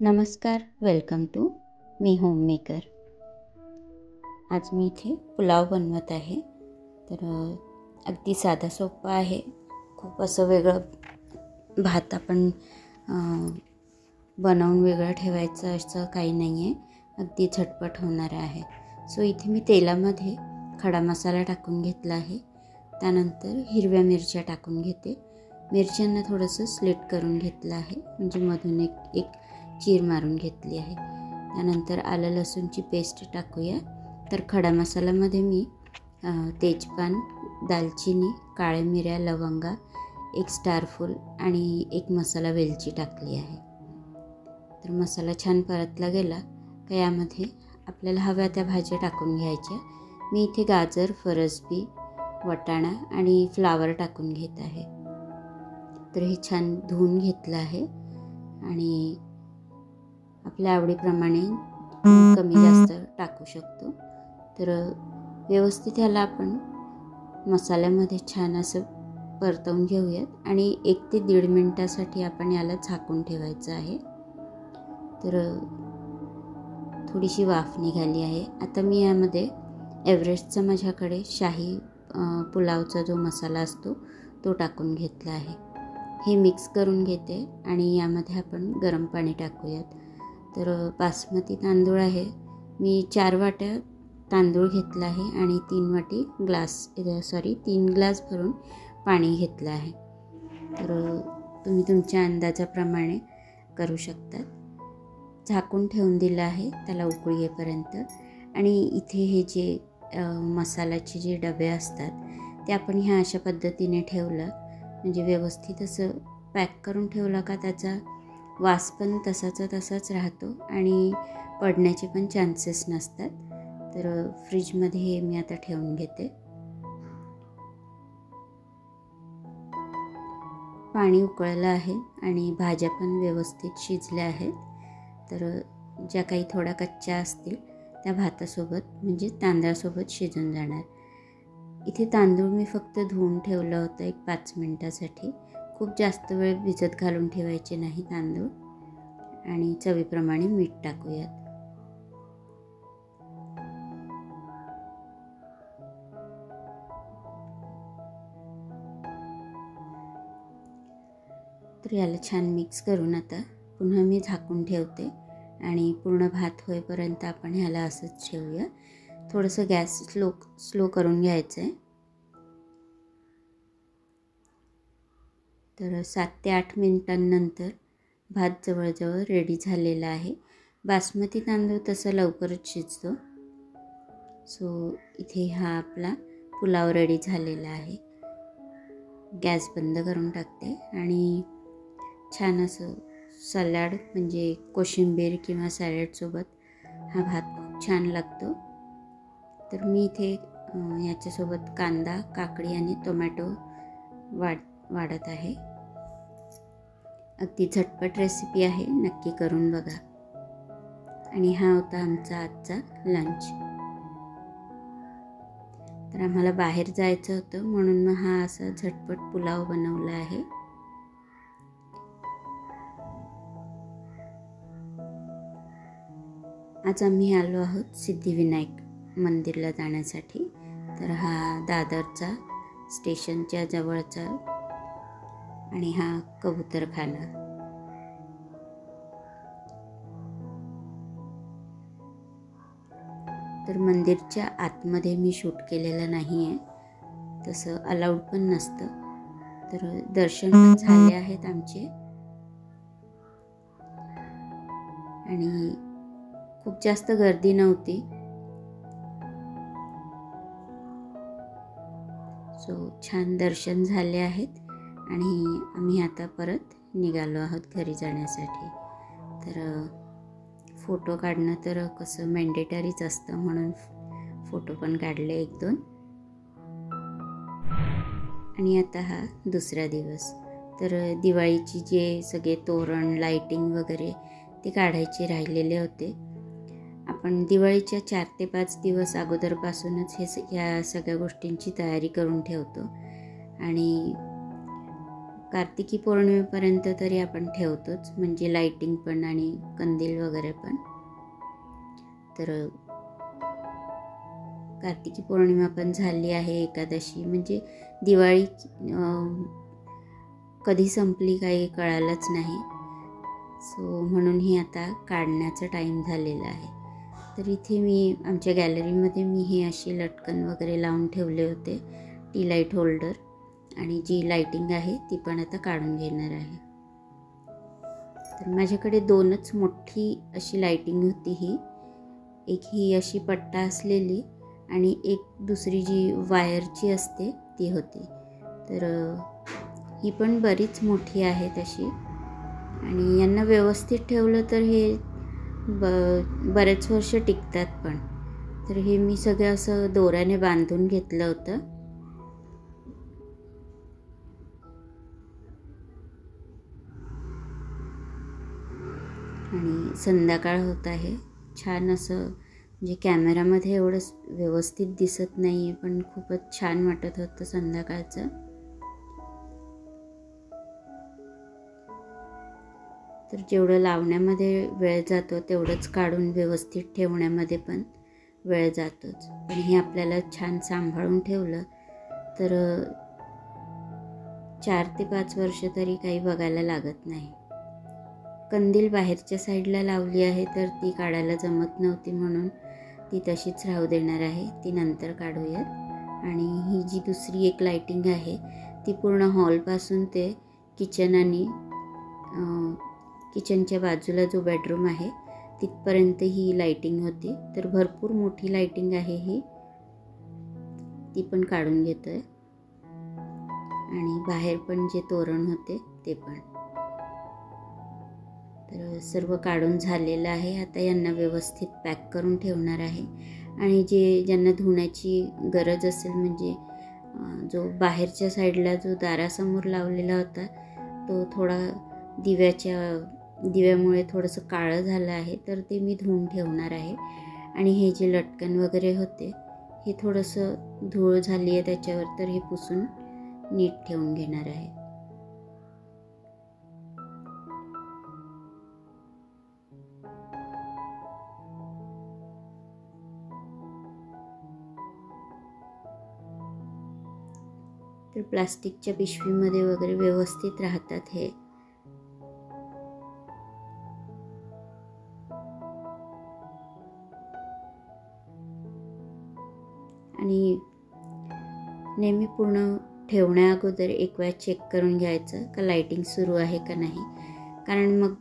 नमस्कार, welcome to मी home maker. आज मी इथे पुलाव बनवत आहे। तर अगदी साधा सोपा आहे। खूप असं वेगळं भात आपण बनवून वेगळं ठेवायचं असं काही नाही आहे। अगदी झटपट होणार आहे। सो इथे मी तेलामध्ये खडा मसाला टाकून घेतला आहे। त्यानंतर हिरव्या मिरच्या टाकून घेते। मिरच्यांना थोडंसं स्लिट करून घेतलं आहे, म्हणजे मधून एक चीर मारून घेतली आहे। त्यानंतर आलं लसूणची पेस्ट टाकूया। तर खडा मसाल्यामध्ये मी तेजपान, दालचिनी, काळ्या मिऱ्या, लवंगा, एक स्टारफूल आणि एक मसाला वेलची टाकली आहे। तर मसाला छान परतला गेला की यामध्ये आपल्याला हव्या त्या भाज्या टाकून घ्यायच्या। मी इथे गाजर, फरसबी, वाटाणा आणि फ्लावर टाकून घेत आहे। तर हे छान धुवून घेतलं आहे आणि आपल्या आवडीप्रमाणे कमी जास्त टाकू शकतो। तर व्यवस्थित ह्याला आपण मसाल्यामध्ये छान असं परतवून घेऊयात आणि 1 ते 1.5 मिनिटासाठी आपण याला झाकून ठेवायचं आहे। तर थोडीशी वाफ निघाली आहे। आता मी यामध्ये एव्हरेस्टचा माझ्याकडे शाही पुलावचा जो मसाला असतो तो टाकून घेतला आहे। हे मिक्स करून घेते आणि यामध्ये आपण गरम पाणी टाकूयात। तर बासमती तांदूळ आहे। मी 4 वाट्या तांदूळ घेतला आहे आणि 3 ग्लास भरून पाणी घेतलं आहे। तर तुम्ही तुमच्या अंदाजाप्रमाणे करू शकता। झाकून ठेवून दिलं आहे त्याला उकळी येईपर्यंत। आणि इथे हे जे मसाल्याचे जे डबे असतात ते आपण ह्या अशा पद्धतीने ठेवलं, म्हणजे व्यवस्थित असं पॅक करून ठेवलं का त्याचा वास पण तसाचा तसाच राहतो आणि पडण्याचे पण चान्सेस नसतात। तर फ्रीजमध्ये हे मी आता ठेवून घेते। पाणी उकळलं आहे आणि भाज्या पण व्यवस्थित शिजल्या आहेत। तर ज्या काही थोड्या कच्च्या असतील त्या भातासोबत म्हणजे तांदळासोबत शिजून जाणार। इथे तांदूळ मी फक्त धुवून ठेवलं होतं 5 मिनिटासाठी। खूप जास्त वेळ भिजत घालून ठेवायचे नाही तांदूळ। आणि चवीप्रमाणे मीठ टाकूयात। तर याला छान मिक्स करून आता पुन्हा मी झाकून ठेवते आणि पूर्ण भात होईपर्यंत आपण ह्याला असंच ठेवूया। थोडंसं गॅस स्लो करून घ्यायचं आहे। तर 7 ते 8 मिनिटांनंतर भात जवळजवळ रेडी झालेला आहे। बासमती तांदूळ तसं लवकरच शिजतो। सो इथे हा आपला पुलाव रेडी झालेला आहे। गॅस बंद करून टाकते आणि छान असं सलाड म्हणजे कोशिंबीर किंवा सॅलडसोबत हा भात खूप छान लागतो। तर मी इथे याच्यासोबत कांदा, काकडी आणि टोमॅटो वाढत आहे। अगदी झटपट रेसिपी आहे, नक्की करून बघा। आणि हा होता आमचा आजचा लंच। तर आम्हाला बाहेर जायचं होतं म्हणून मग हा असा झटपट पुलाव बनवला आहे। आज आम्ही आलो आहोत सिद्धिविनायक मंदिरला जाण्यासाठी। तर हा दादरचा स्टेशनच्या जवळचा आणि हा कबूतरखाना। तर मंदिरच्या आतमध्ये मी शूट केलेलं नाही आहे, तसं अलाउड पण नसतं। तर दर्शन पण झाले आहेत आमचे आणि खूप जास्त गर्दी नव्हती। सो छान दर्शन झाले आहेत आणि आम्ही आता परत निघालो आहोत घरी जाण्यासाठी। तर फोटो काढणं तर कसं मॅन्डेटरीच असतं, म्हणून फोटो पण काढले 1-2। आणि आता हा दुसरा दिवस। तर दिवाळीची जे सगळे तोरण, लाइटिंग वगैरे ते काढायचे राहिलेले होते। आपण दिवाळीच्या 4 ते 5 दिवस अगोदरपासूनच या सगळ्या गोष्टींची तयारी करून ठेवतो आणि कार्तिकी पौर्णिमेपर्यंत तरी आपण ठेवतोच, म्हणजे लाईटिंग पण आणि कंदील वगैरे पण. तर कार्तिकी पौर्णिमा पण झाली आहे, एकादशी म्हणजे दिवाळी कधी संपली काही कळालंच नाही. सो म्हणून ही आता काढण्याचा टाईम झालेला आहे. तर इथे मी आमच्या गॅलरीमध्ये मी हे अशी लटकन वगैरे लावून ठेवले होते, टी लाईट होल्डर, आणि जी लाईटिंग आहे ती पण आता काढून घेणार आहे. तर माझ्याकडे 2च मोठी अशी लाईटिंग होती. एक ही अशी पट्टा असलेली आणि एक दुसरी जी वायरची असते ती होती. तर ही पण बरीच मोठी आहे तशी, आणि यांना व्यवस्थित ठेवलं तर हे बरेच वर्ष टिकतात पण. तर हे मी सगळं असं दोऱ्याने बांधून घेतलं होतं. आणि संध्याकाळ होत आहे. छान असं म्हणजे कॅमेरामध्ये एवढं व्यवस्थित दिसत नाही आहे, पण खूपच छान वाटत होतं संध्याकाळचं. तर जेवढं लावण्यामध्ये वेळ जातो तेवढंच काढून व्यवस्थित ठेवण्यामध्ये पण वेळ जातोच. पण हे आपल्याला छान सांभाळून ठेवलं तर 4 ते 5 वर्ष तरी काही बघायला लागत नाही. कंदील बाहेरच्या साईडला लावली आहे, तर ती काढायला जमत नव्हती म्हणून ती तशीच राहू देणार आहे, ती नंतर काढूयात. आणि ही जी दुसरी एक लाईटिंग आहे ती पूर्ण हॉलपासून ते किचन आणि किचनच्या बाजूला जो बेडरूम आहे तिथपर्यंत ही लाईटिंग होती. तर भरपूर मोठी लाईटिंग आहे ही, ती पण काढून घेतोय. आणि बाहेर पण जे तोरण होते ते पण. तर सर्व काढून झालेलं आहे. आता यांना व्यवस्थित पॅक करून ठेवणार आहे. आणि ज्यांना धुण्याची गरज असेल, म्हणजे जो बाहेरच्या साईडला जो दारासमोर लावलेला होता तो थोडा दिव्यामुळे थोडंसं काळं झालं आहे, तर ते मी धुवून ठेवणार आहे. आणि हे जे लटकन वगैरे होते हे थोडंसं धूळ झाली आहे त्याच्यावर, तर हे पुसून नीट ठेवून घेणार आहे. तर प्लास्टिकच्या पिशवीमध्ये वगैरे व्यवस्थित राहतात हे. आणि नेहमी पूर्ण ठेवण्याअगोदर एक वेळा चेक करून घ्यायचं का लाईटिंग सुरू आहे का नाही. कारण मग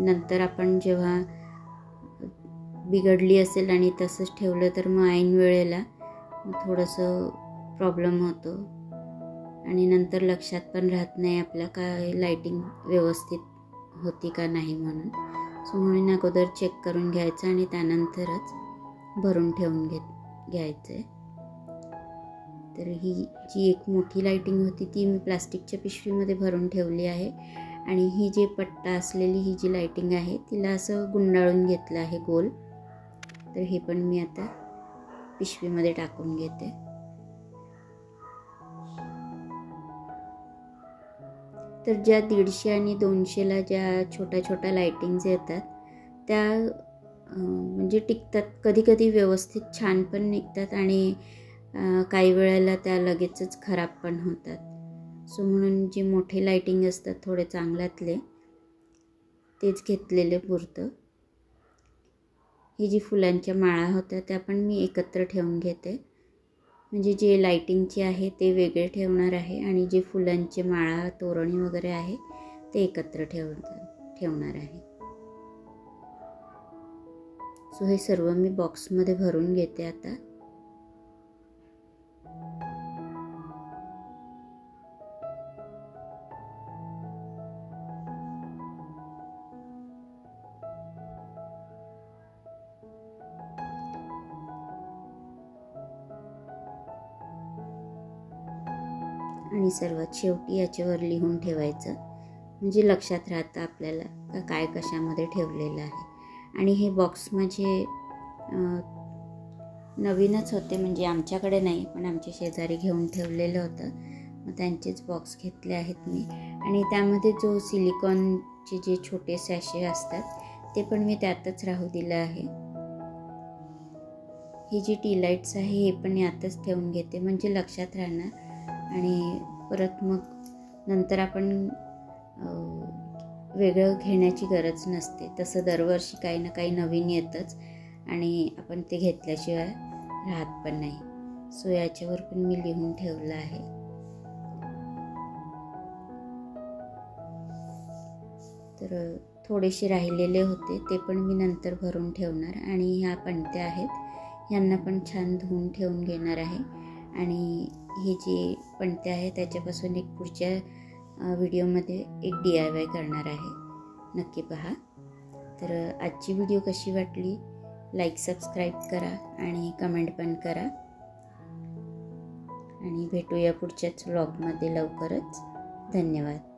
नंतर आपण जेव्हा बिघडली असेल आणि तसंच ठेवलं तर मग ऐन वेळेला थोडंसं प्रॉब्लेम होतो आणि नंतर लक्षात पण राहत नाही आपल्या का लाईटिंग व्यवस्थित होती का नाही म्हणून. सो म्हणून अगोदर चेक करून घ्यायचं आणि त्यानंतरच भरून ठेवून घ्यायचं आहे. तर ही जी एक मोठी लाईटिंग होती ती मी प्लास्टिकच्या पिशवीमध्ये भरून ठेवली आहे. आणि ही जी पट्टा असलेली ही जी लाईटिंग आहे तिला असं गुंडाळून घेतलं आहे गोल. तर हे पण मी आता पिशवीमध्ये टाकून घेते. तर ज्या 150 आणि 200ला ज्या छोट्या छोट्या लाईटिंग्स येतात त्या म्हणजे टिकतात, कधी कधी व्यवस्थित छान पण निघतात आणि काही वेळेला त्या लगेचच खराब पण होतात. सो म्हणून जे मोठे लाईटिंग असतात थोडे चांगल्यातले तेच घेतलेले पुरतं. ही जी फुलांच्या माळा होत्या त्या पण मी एकत्र ठेवून घेते. म्हणजे जे लाईटिंगचे आहे ते वेगळे ठेवणार आहे आणि जे फुलांचे माळा तोरणी वगैरे आहे ते एकत्र ठेवणार आहे. सो हे सर्व मी बॉक्समध्ये भरून घेते आता. आणि सर्वात शेवटी याच्यावर लिहून ठेवायचं म्हणजे लक्षात राहतं आपल्याला का काय कशामध्ये ठेवलेलं आहे. आणि हे बॉक्स माझे नवीनच होते, म्हणजे आमच्याकडे नाही पण आमच्या शेजारी घेऊन ठेवलेलं होतं. मग त्यांचेच बॉक्स घेतले आहेत मी. आणि त्यामध्ये जो सिलिकॉनचे जे छोटे सॅशे असतात ते पण मी त्यातच राहू दिलं आहे. ही जी टी लाईट्स आहे हे पण यातच ठेवून घेते, म्हणजे लक्षात राहणार आणि परत मग नंतर आपण वेगळं घेण्याची गरज नसते. तसं दरवर्षी काही ना काही नवीन येतंच आणि आपण ते घेतल्याशिवाय राहत पण नाही. सो याच्यावर पण मी लिहून ठेवलं आहे. तर थोडेसे राहिलेले होते ते पण मी नंतर भरून ठेवणार. आणि ह्या पणत्या आहेत, ह्यांना पण छान धुवून ठेवून घेणार आहे. आणि हे जे पणत्या आहे त्याच्यापासून एक पुढच्या व्हिडिओमध्ये एक DIY करणार आहे, नक्की पहा. तर आजची व्हिडिओ कशी वाटली, लाईक सबस्क्राईब करा आणि कमेंट पण करा. आणि भेटूया पुढच्याच व्लॉगमध्ये लवकरच. धन्यवाद.